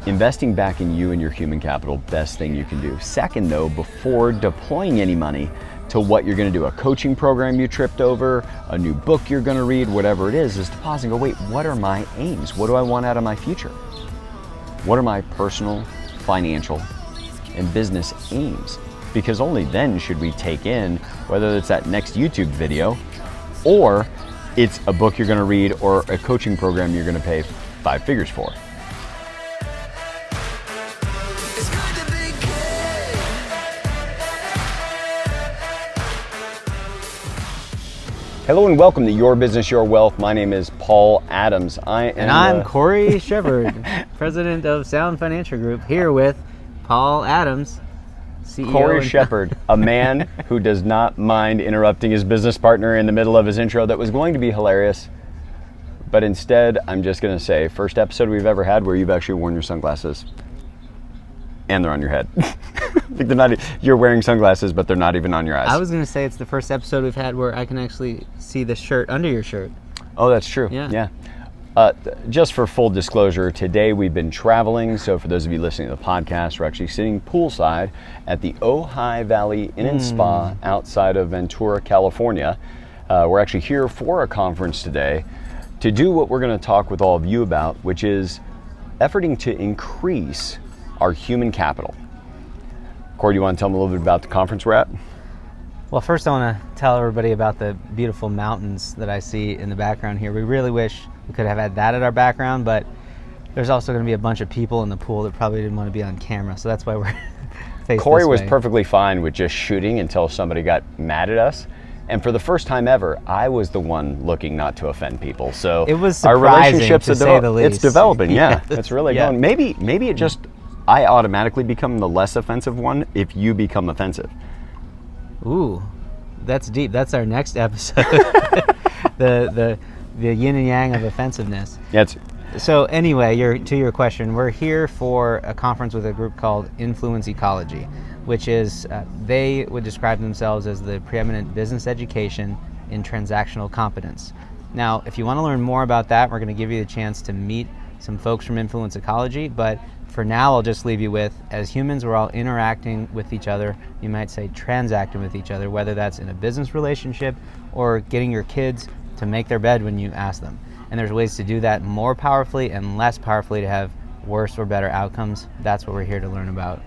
investing back in you and your human capital, best thing you can do. Second though, before deploying any money to what you're gonna do, a coaching program you tripped over, a new book you're gonna read, whatever it is to pause and go, wait, what are my aims? What do I want out of my future? What are my personal, financial, and business aims? Because only then should we take in whether it's that next YouTube video or it's a book you're gonna read or a coaching program you're gonna pay 5 figures for. Hello and welcome to Your Business, Your Wealth. My name is Paul Adams. I'm Cory Shepard, President of Sound Financial Group, here with Paul Adams, CEO. Cory Shepard, a man who does not mind interrupting his business partner in the middle of his intro that was going to be hilarious. But instead, I'm just going to say, first episode we've ever had where you've actually worn your sunglasses. And they're on your head. Like they're not, you're wearing sunglasses, but they're not even on your eyes. I was going to say it's the first episode we've had where I can actually see the shirt under your shirt. Oh, that's true. Yeah. Just for full disclosure, today we've been traveling. So for those of you listening to the podcast, we're actually sitting poolside at the Ojai Valley Inn and Spa outside of Ventura, California. We're actually here for a conference today to do what we're going to talk with all of you about, which is efforting to increase our human capital. Cory, do you want to tell them a little bit about the conference we're at? Well, first I want to tell everybody about the beautiful mountains that I see in the background here. We really wish we could have had that at our background, but there's also going to be a bunch of people in the pool that probably didn't want to be on camera, so that's why we're facing Cory was perfectly fine with just shooting until somebody got mad at us. And for the first time ever, I was the one looking not to offend people. So it was our surprising, relationships to say the least. It's developing, yeah. Yes. It's really going. Maybe it just, I automatically become the less offensive one if you become offensive. Ooh, that's deep. That's our next episode. the yin and yang of offensiveness. Yeah, so anyway, to your question, we're here for a conference with a group called Influence Ecology, which is, they would describe themselves as the preeminent business education in transactional competence. Now, if you want to learn more about that, we're going to give you the chance to meet some folks from Influence Ecology, but for now, I'll just leave you with, as humans, we're all interacting with each other, you might say transacting with each other, whether that's in a business relationship or getting your kids to make their bed when you ask them. And there's ways to do that more powerfully and less powerfully to have worse or better outcomes. That's what we're here to learn about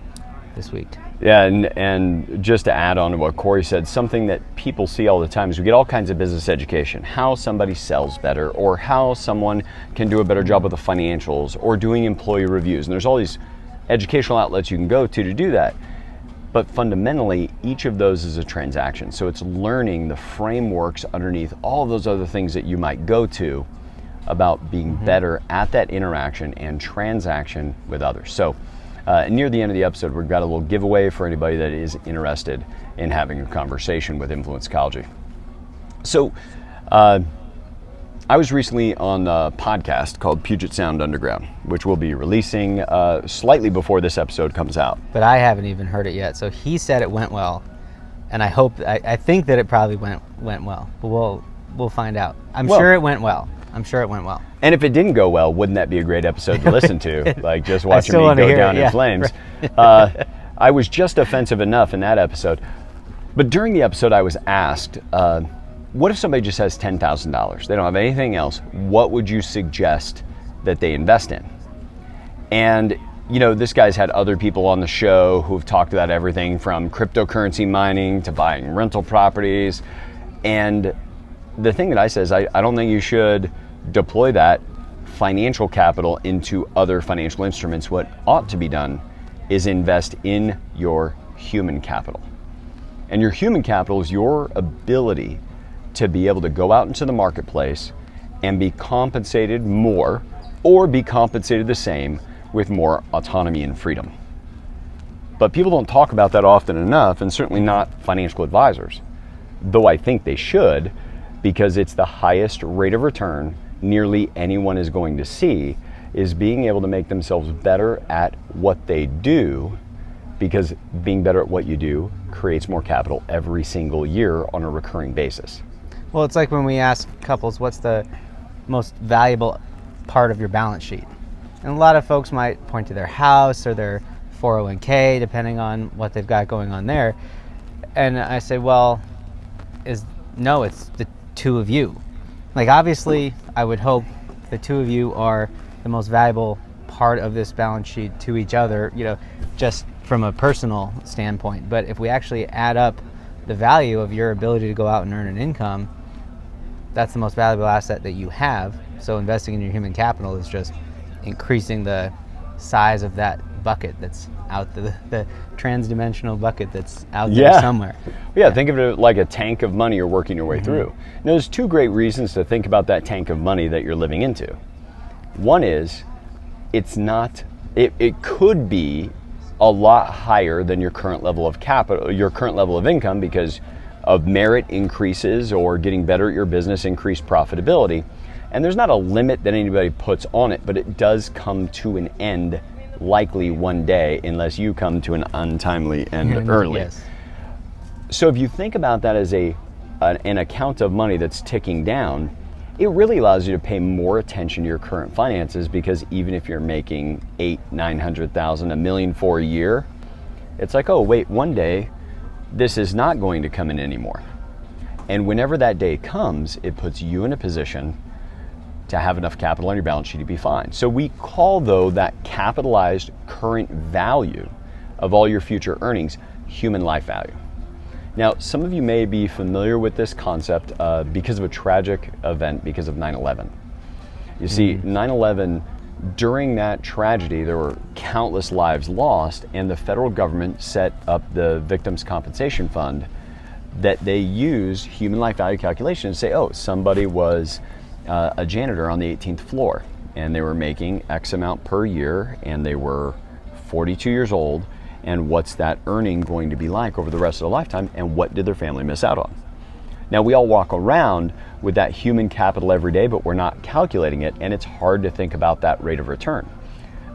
this week. Yeah, and just to add on to what Cory said, something that people see all the time is we get all kinds of business education, how somebody sells better, or how someone can do a better job with the financials, or doing employee reviews. And there's all these educational outlets you can go to do that. But fundamentally, each of those is a transaction. So it's learning the frameworks underneath all of those other things that you might go to about being better at that interaction and transaction with others. So near the end of the episode, we've got a little giveaway for anybody that is interested in having a conversation with Influence Ecology. So I was recently on a podcast called Puget Sound Underground, which we'll be releasing slightly before this episode comes out. But I haven't even heard it yet. So he said it went well, and I think that it probably went well, but we'll find out. I'm sure it went well. And if it didn't go well, wouldn't that be a great episode to listen to? Like just watching me go down in flames. Right. I was just offensive enough in that episode. But during the episode, I was asked, what if somebody just has $10,000? They don't have anything else. What would you suggest that they invest in? And this guy's had other people on the show who've talked about everything from cryptocurrency mining to buying rental properties. And the thing that I say is I don't think you should deploy that financial capital into other financial instruments. What ought to be done is invest in your human capital. And your human capital is your ability to be able to go out into the marketplace and be compensated more or be compensated the same with more autonomy and freedom. But people don't talk about that often enough, and certainly not financial advisors, though I think they should, because it's the highest rate of return nearly anyone is going to see, is being able to make themselves better at what they do, because being better at what you do creates more capital every single year on a recurring basis. Well, it's like when we ask couples, what's the most valuable part of your balance sheet? And a lot of folks might point to their house or their 401k, depending on what they've got going on there. And I say, well, it's the two of you. Like, obviously, I would hope the two of you are the most valuable part of this balance sheet to each other, just from a personal standpoint. But if we actually add up the value of your ability to go out and earn an income, that's the most valuable asset that you have. So investing in your human capital is just increasing the size of that bucket that's out, the trans-dimensional bucket that's out there somewhere. Yeah, think of it like a tank of money you're working your way through. Now, there's two great reasons to think about that tank of money that you're living into. One is, it could be a lot higher than your current level of capital, your current level of income, because of merit increases or getting better at your business, increased profitability. And there's not a limit that anybody puts on it, but it does come to an end likely one day, unless you come to an untimely end early. Yes. So if you think about that as an account of money that's ticking down, it really allows you to pay more attention to your current finances, because even if you're making $800,000, $900,000, $1 million for a year, it's like, oh wait, one day this is not going to come in anymore. And whenever that day comes, it puts you in a position to have enough capital on your balance sheet to be fine. So we call, though, that capitalized current value of all your future earnings human life value. Now, some of you may be familiar with this concept because of a tragic event, because of 9/11. You see, 9/11, during that tragedy, there were countless lives lost, and the federal government set up the Victims' Compensation Fund that they use human life value calculation to say, oh, somebody was a janitor on the 18th floor, and they were making X amount per year, and they were 42 years old, and what's that earning going to be like over the rest of their lifetime, and what did their family miss out on? Now, we all walk around with that human capital every day, but we're not calculating it, and it's hard to think about that rate of return.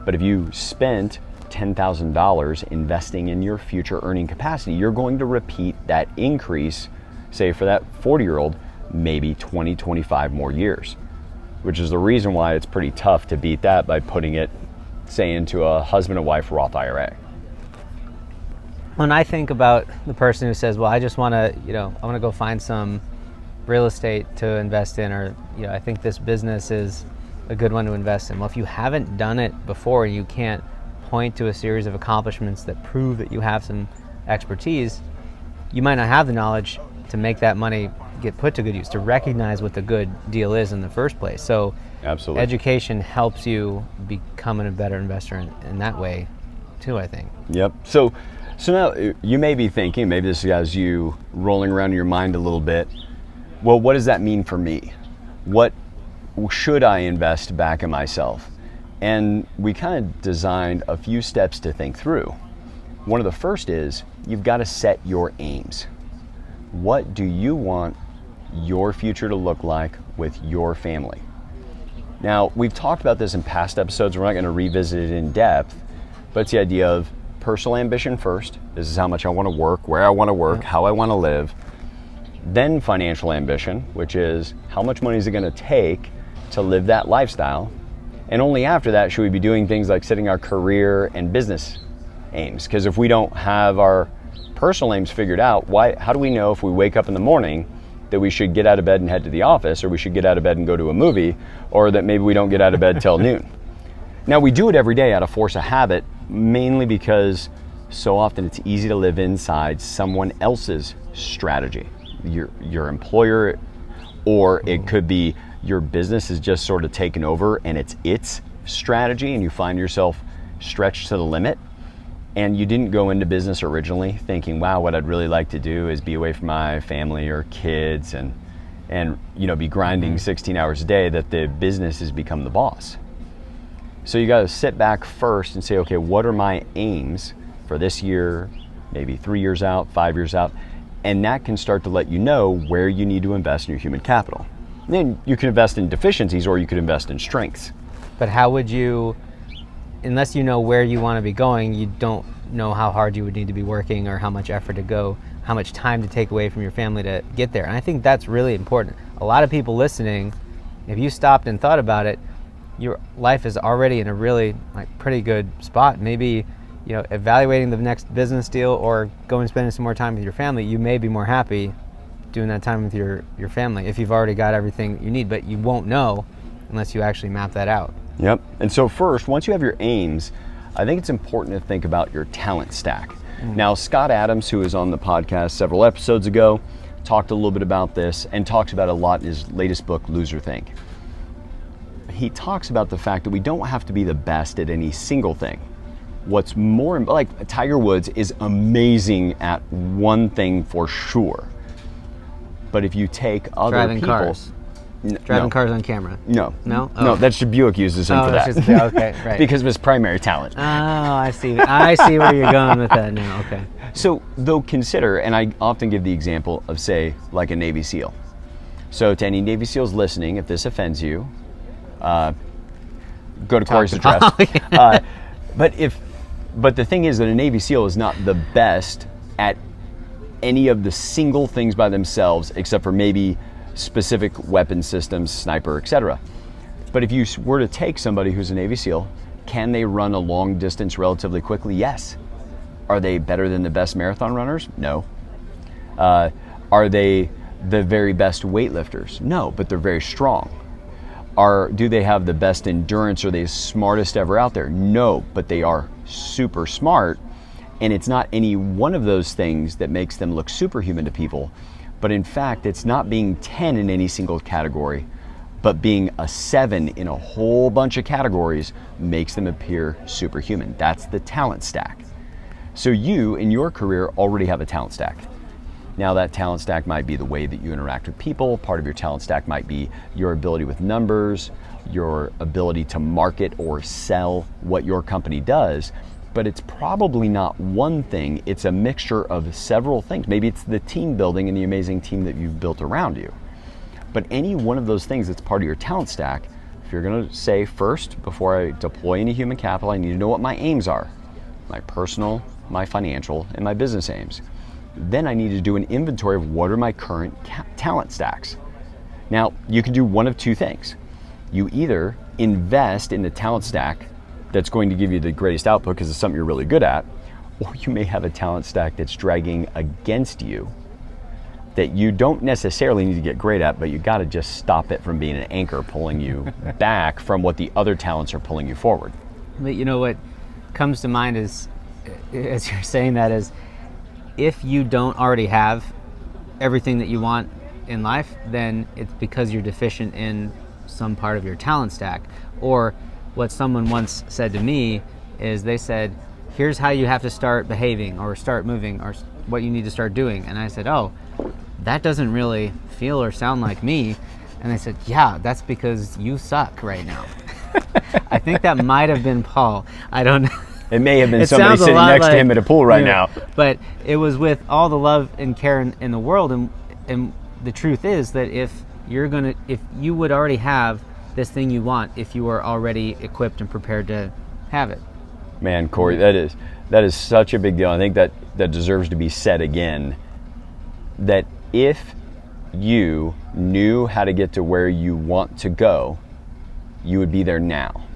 But if you spent $10,000 investing in your future earning capacity, you're going to repeat that increase, say for that 40-year-old, maybe 20, 25 more years, which is the reason why it's pretty tough to beat that by putting it, say, into a husband and wife Roth IRA. When I think about the person who says, well, I just want to, I want to go find some real estate to invest in, or, I think this business is a good one to invest in. Well, if you haven't done it before and you can't point to a series of accomplishments that prove that you have some expertise, you might not have the knowledge to make that money get put to good use, to recognize what the good deal is in the first place. So absolutely, education helps you becoming a better investor in that way too, I think. Yep. So now you may be thinking, maybe this has you rolling around in your mind a little bit, well, what does that mean for me? What should I invest back in myself? And we kind of designed a few steps to think through. One of the first is, you've got to set your aims. What do you want your future to look like with your family? Now, we've talked about this in past episodes. We're not going to revisit it in depth, but it's the idea of personal ambition first. This is how much I want to work, where I want to work, how I want to live. Then financial ambition, which is how much money is it going to take to live that lifestyle? And only after that should we be doing things like setting our career and business aims. Because if we don't have our personal aims figured out, how do we know if we wake up in the morning that we should get out of bed and head to the office, or we should get out of bed and go to a movie, or that maybe we don't get out of bed till noon? Now, we do it every day out of force of habit, mainly because so often it's easy to live inside someone else's strategy, your employer, or it could be your business is just sort of taken over and it's its strategy, and you find yourself stretched to the limit. And you didn't go into business originally thinking, wow, what I'd really like to do is be away from my family or kids and be grinding 16 hours a day, that the business has become the boss. So you got to sit back first and say, okay, what are my aims for this year, maybe 3 years out, 5 years out? And that can start to let you know where you need to invest in your human capital. And then you can invest in deficiencies, or you could invest in strengths. But how would you, unless you know where you want to be going, you don't know how hard you would need to be working, or how much effort to go, how much time to take away from your family to get there. And I think that's really important. A lot of people listening, if you stopped and thought about it, your life is already in a really pretty good spot. Maybe, evaluating the next business deal or going and spending some more time with your family, you may be more happy doing that time with your family if you've already got everything you need, but you won't know unless you actually map that out. Yep. And so first, once you have your aims, I think it's important to think about your talent stack. Now, Scott Adams, who was on the podcast several episodes ago, talked a little bit about this and talks about it a lot in his latest book, Lose or Think. He talks about the fact that we don't have to be the best at any single thing. What's more, like Tiger Woods is amazing at one thing for sure. But if you take other driving people... cars. Driving cars on camera. No. No? Oh. No, that's Buick uses him for that. Okay, right. Because of his primary talent. Oh, I see. I see where you're going with that now. Okay. So, though, consider, and I often give the example of, say, like a Navy SEAL. So, to any Navy SEALs listening, if this offends you, go to Cory's address. But the thing is that a Navy SEAL is not the best at any of the single things by themselves, except for maybe specific weapon systems, sniper, etc. But if you were to take somebody who's a Navy SEAL, can they run a long distance relatively quickly? Yes. Are they better than the best marathon runners? No. Are they the very best weightlifters? No, but they're very strong. Do they have the best endurance? Are they the smartest ever out there? No, but they are super smart. And it's not any one of those things that makes them look superhuman to people. But in fact, it's not being 10 in any single category, but being a 7 in a whole bunch of categories makes them appear superhuman. That's the talent stack. So you, in your career, already have a talent stack. Now that talent stack might be the way that you interact with people. Part of your talent stack might be your ability with numbers, your ability to market or sell what your company does. But it's probably not one thing, it's a mixture of several things. Maybe it's the team building and the amazing team that you've built around you. But any one of those things that's part of your talent stack, if you're gonna say first, before I deploy any human capital, I need to know what my aims are. My personal, my financial, and my business aims. Then I need to do an inventory of what are my current talent stacks. Now, you can do one of two things. You either invest in the talent stack that's going to give you the greatest output because it's something you're really good at, or you may have a talent stack that's dragging against you that you don't necessarily need to get great at, but you got to just stop it from being an anchor pulling you back from what the other talents are pulling you forward. But what comes to mind is, as you're saying that, is if you don't already have everything that you want in life, then it's because you're deficient in some part of your talent stack. Or what someone once said to me is they said, here's how you have to start behaving or start moving or what you need to start doing. And I said, oh, that doesn't really feel or sound like me. And they said, yeah, that's because you suck right now. I think that might have been Paul. I don't know. It may have been somebody sitting next to him at a pool right now. But it was with all the love and care in the world. And the truth is that if you would already have this thing you want if you are already equipped and prepared to have it. Man, Cory, that is such a big deal. I think that deserves to be said again, that if you knew how to get to where you want to go, you would be there now.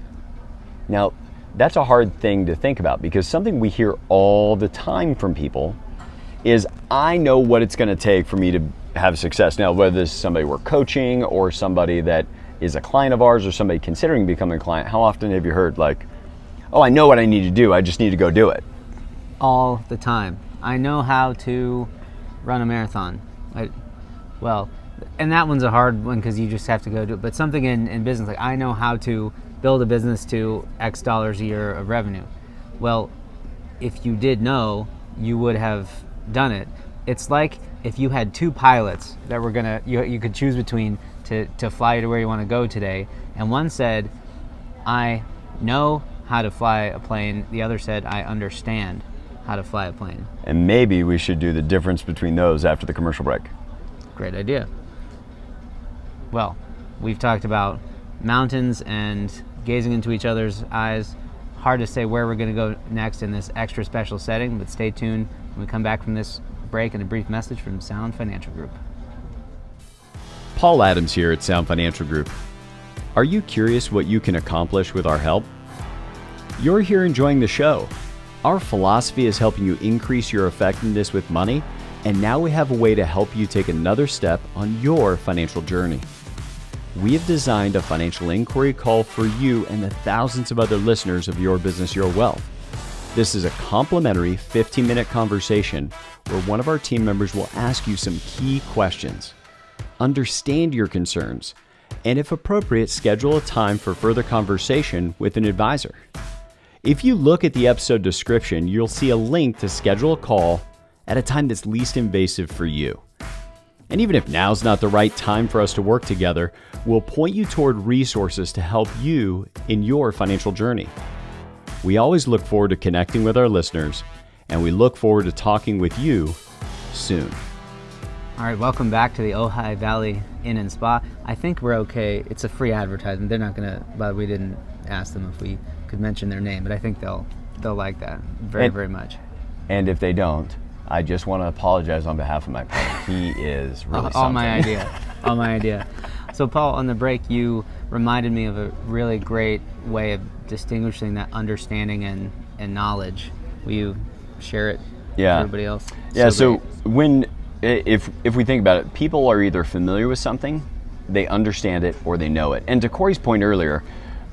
Now, that's a hard thing to think about because something we hear all the time from people is, I know what it's going to take for me to have success. Now, whether this is somebody we're coaching or somebody that is a client of ours or somebody considering becoming a client, how often have you heard like, oh, I know what I need to do, I just need to go do it? All the time. I know how to run a marathon. And that one's a hard one because you just have to go do it. But something in business, like I know how to build a business to X dollars a year of revenue. Well, if you did know, you would have done it. It's like if you had two pilots that were you could choose between to fly you to where you want to go today, and one said, I know how to fly a plane, the other said, I understand how to fly a plane. And maybe we should do the difference between those after the commercial break. Great idea. Well, we've talked about mountains and gazing into each other's eyes. Hard to say where we're going to go next in this extra special setting, but stay tuned when we come back from this break and a brief message from Sound Financial Group. Paul Adams here at Sound Financial Group. Are you curious what you can accomplish with our help? You're here enjoying the show. Our philosophy is helping you increase your effectiveness with money, and now we have a way to help you take another step on your financial journey. We have designed a financial inquiry call for you and the thousands of other listeners of Your Business, Your Wealth. This is a complimentary 15-minute conversation where one of our team members will ask you some key questions, understand your concerns, and if appropriate, schedule a time for further conversation with an advisor. If you look at the episode description, you'll see a link to schedule a call at a time that's least invasive for you. And even if now's not the right time for us to work together, we'll point you toward resources to help you in your financial journey. We always look forward to connecting with our listeners, and we look forward to talking with you soon. All right, welcome back to the Ojai Valley Inn and Spa. I think we're okay. It's a free advertisement. They're not gonna, but we didn't ask them if we could mention their name, but I think they'll like that very much. And if they don't, I just want to apologize on behalf of my partner. He is really something. All my idea. So Paul, on the break, you reminded me of a really great way of distinguishing that understanding and knowledge. Will you share it with everybody else? Yeah, so if we think about it, people are either familiar with something, they understand it, or they know it. And to Cory's point earlier,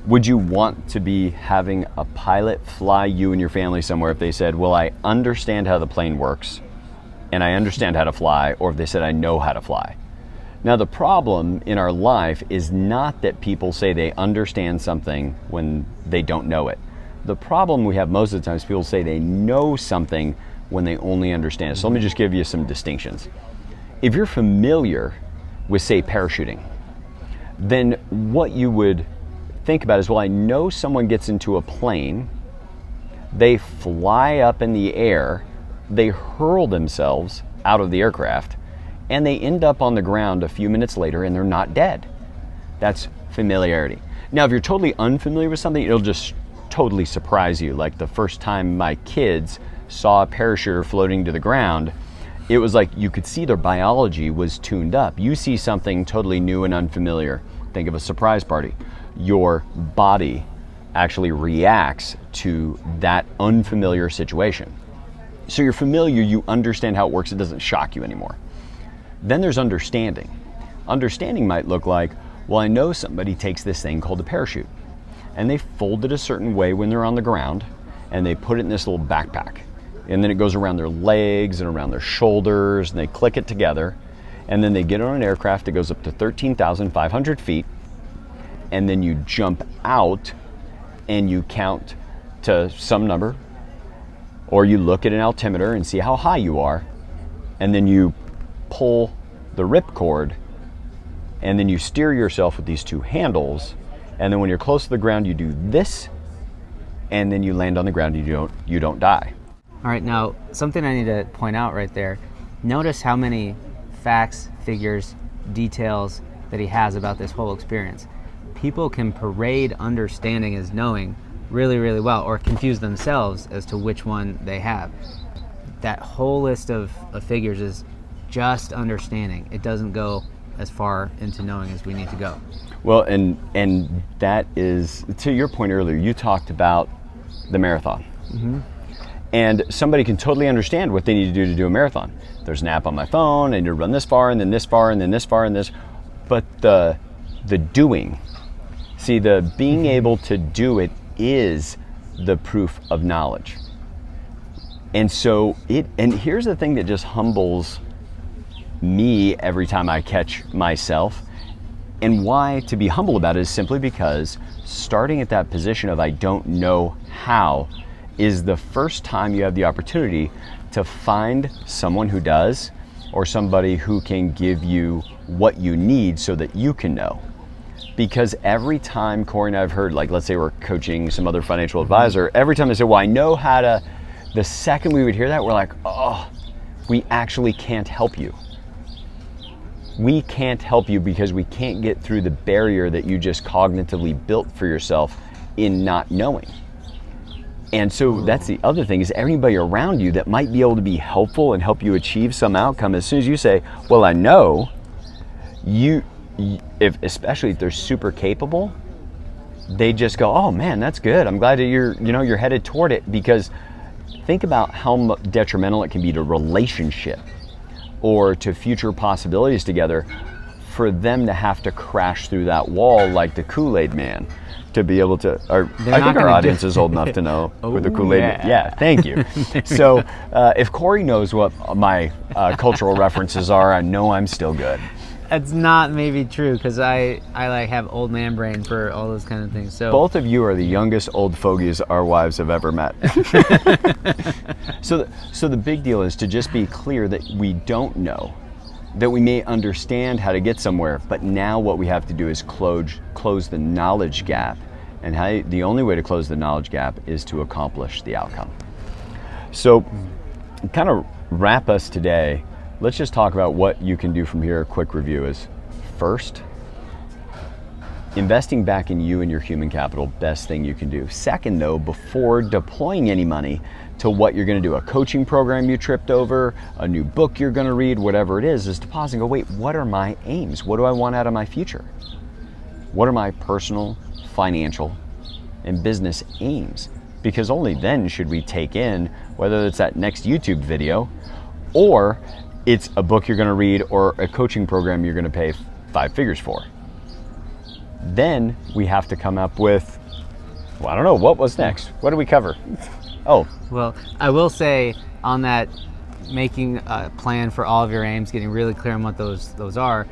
would you want to be having a pilot fly you and your family somewhere if they said, well, I understand how the plane works and I understand how to fly, or if they said, I know how to fly? Now, the problem in our life is not that people say they understand something when they don't know it. The problem we have most of the time is people say they know something when they only understand it. So let me just give you some distinctions. If you're familiar with, say, parachuting, then what you would think about is, well, I know someone gets into a plane, they fly up in the air, they hurl themselves out of the aircraft, and they end up on the ground a few minutes later and they're not dead. That's familiarity. Now, if you're totally unfamiliar with something, it'll just totally surprise you. Like the first time my kids saw a parachuter floating to the ground, it was like you could see their biology was tuned up. You see something totally new and unfamiliar. Think of a surprise party. Your body actually reacts to that unfamiliar situation. So you're familiar, you understand how it works, it doesn't shock you anymore. Then there's understanding. Understanding might look like, well, I know somebody takes this thing called a parachute, and they fold it a certain way when they're on the ground, and they put it in this little backpack. And then it goes around their legs and around their shoulders, and they click it together, and then they get on an aircraft that goes up to 13,500 feet, and then you jump out and you count to some number, or you look at an altimeter and see how high you are, and then you pull the ripcord, and then you steer yourself with these two handles, and then when you're close to the ground you do this, and then you land on the ground and you don't die. All right, now something I need to point out right there. Notice how many facts, figures, details that he has about this whole experience. People can parade understanding as knowing really, really well, or confuse themselves as to which one they have. That whole list of figures is just understanding. It doesn't go as far into knowing as we need to go. Well, and that is, to your point earlier, you talked about the marathon. Mm-hmm. And somebody can totally understand what they need to do a marathon. There's an app on my phone, I need to run this far, and then this far, and then this far, and this. But the doing, see, the being able to do it is the proof of knowledge. And so and here's the thing that just humbles me every time I catch myself, and why to be humble about it is simply because starting at that position of I don't know how is the first time you have the opportunity to find someone who does, or somebody who can give you what you need so that you can know. Because every time Cory and I have heard, like let's say we're coaching some other financial advisor, every time they say, well, I know how to, the second we would hear that, we're like, oh, we actually can't help you. We can't help you because we can't get through the barrier that you just cognitively built for yourself in not knowing. And so that's the other thing, is everybody around you that might be able to be helpful and help you achieve some outcome, as soon as you say, well, I know, especially if they're super capable, they just go, oh man, that's good. I'm glad that you're headed toward it, because think about how detrimental it can be to relationship or to future possibilities together for them to have to crash through that wall like the Kool-Aid man to be able to, I think our audience is old enough to know who the Kool-Aid man. Yeah, thank you. So if Cory knows what my cultural references are, I know I'm still good. That's not maybe true, because I like have old man brain for all those kind of things. So both of you are the youngest old fogies our wives have ever met. So the big deal is to just be clear that we don't know, that we may understand how to get somewhere, but now what we have to do is close the knowledge gap, and the only way to close the knowledge gap is to accomplish the outcome. So kind of wrap us today. Let's just talk about what you can do from here. A quick review is, first, investing back in you and your human capital, best thing you can do. Second, though, before deploying any money to what you're going to do, a coaching program you tripped over, a new book you're going to read, whatever it is to pause and go, wait, what are my aims? What do I want out of my future? What are my personal, financial, and business aims? Because only then should we take in whether it's that next YouTube video, or it's a book you're going to read, or a coaching program you're going to pay 5 figures for. Then we have to come up with, well, I don't know, what was next? What do we cover? Oh. Well, I will say on that, making a plan for all of your aims, getting really clear on what those are,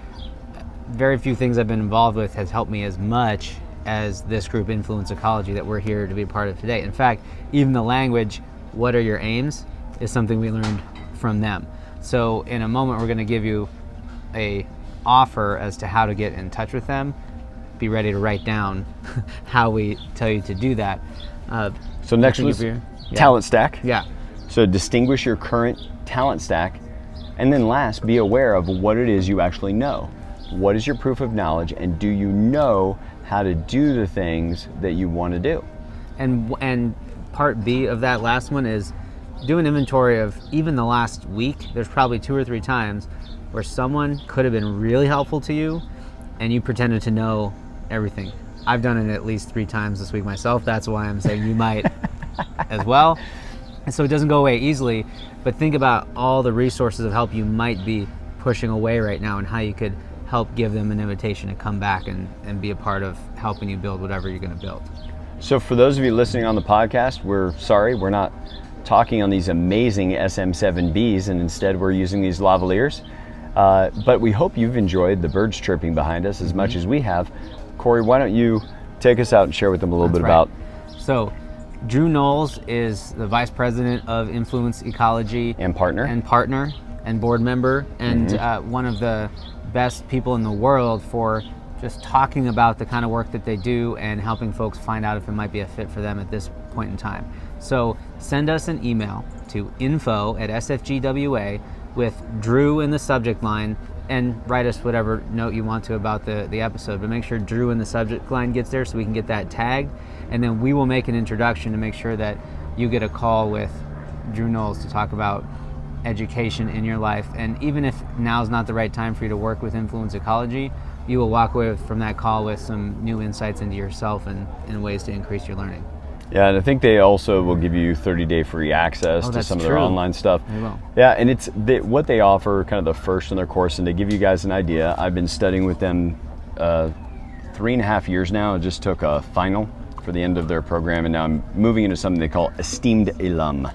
very few things I've been involved with has helped me as much as this group, Influence Ecology, that we're here to be a part of today. In fact, even the language, what are your aims, is something we learned from them. So in a moment, we're going to give you a offer as to how to get in touch with them. Be ready to write down how we tell you to do that. So next was talent stack. Yeah. So distinguish your current talent stack. And then last, be aware of what it is you actually know. What is your proof of knowledge, and do you know how to do the things that you want to do? And part B of that last one is do an inventory of even the last week. There's probably 2 or 3 times where someone could have been really helpful to you and you pretended to know everything. I've done it at least 3 times this week myself. That's why I'm saying you might as well. And so it doesn't go away easily, but think about all the resources of help you might be pushing away right now, and how you could help give them an invitation to come back and be a part of helping you build whatever you're going to build. So for those of you listening on the podcast, we're sorry, we're not talking on these amazing SM7Bs, and instead we're using these lavaliers. But we hope you've enjoyed the birds chirping behind us as much as we have. Cory, why don't you take us out and share with them a little bit about... So, Drew Knowles is the Vice President of Influence Ecology. And partner. And board member, and one of the best people in the world for just talking about the kind of work that they do and helping folks find out if it might be a fit for them at this point in time. So send us an email to info@sfgwa with Drew in the subject line, and write us whatever note you want to about the episode, but make sure Drew in the subject line gets there so we can get that tagged, and then we will make an introduction to make sure that you get a call with Drew Knowles to talk about education in your life. And even if now's not the right time for you to work with Influence Ecology, you will walk away from that call with some new insights into yourself and ways to increase your learning. Yeah, and I think they also will give you 30-day free access to some of their online stuff. They will. Yeah, and it's what they offer, kind of the first in their course, and to give you guys an idea, I've been studying with them 3.5 years now. I just took a final for the end of their program, and now I'm moving into something they call Esteemed Alum.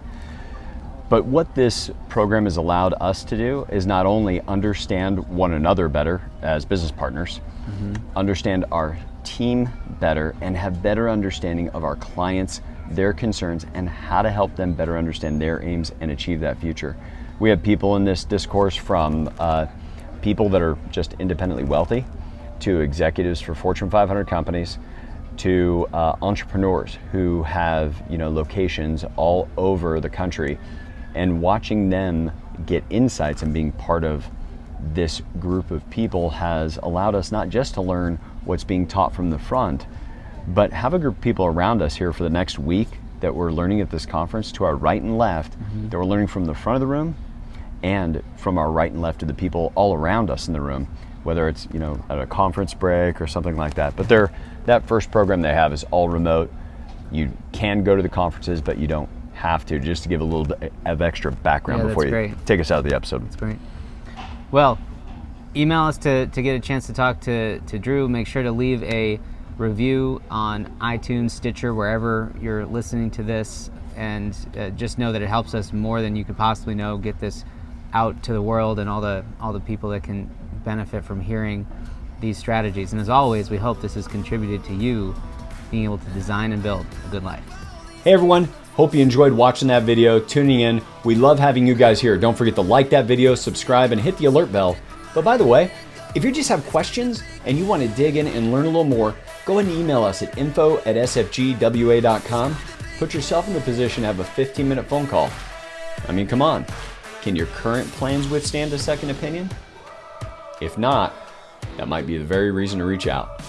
But what this program has allowed us to do is not only understand one another better as business partners, understand our team better, and have better understanding of our clients, their concerns, and how to help them better understand their aims and achieve that future. We have people in this discourse from people that are just independently wealthy, to executives for Fortune 500 companies, to entrepreneurs who have locations all over the country, and watching them get insights and being part of this group of people has allowed us not just to learn what's being taught from the front, but have a group of people around us here for the next week that we're learning at this conference, to our right and left, that we're learning from the front of the room, and from our right and left to the people all around us in the room, whether it's, at a conference break or something like that. But that first program they have is all remote. You can go to the conferences, but you don't have to, just to give a little bit of extra background before you take us out of the episode. That's great. Well, email us to get a chance to talk to Drew. Make sure to leave a review on iTunes, Stitcher, wherever you're listening to this, and just know that it helps us more than you could possibly know. Get this out to the world and all the people that can benefit from hearing these strategies. And as always, we hope this has contributed to you being able to design and build a good life. Hey everyone, hope you enjoyed watching that video, tuning in. We love having you guys here. Don't forget to like that video, subscribe, and hit the alert bell. But by the way, if you just have questions and you want to dig in and learn a little more, go ahead and email us at info@sfgwa.com. Put yourself in the position to have a 15-minute phone call. I mean, come on. Can your current plans withstand a second opinion? If not, that might be the very reason to reach out.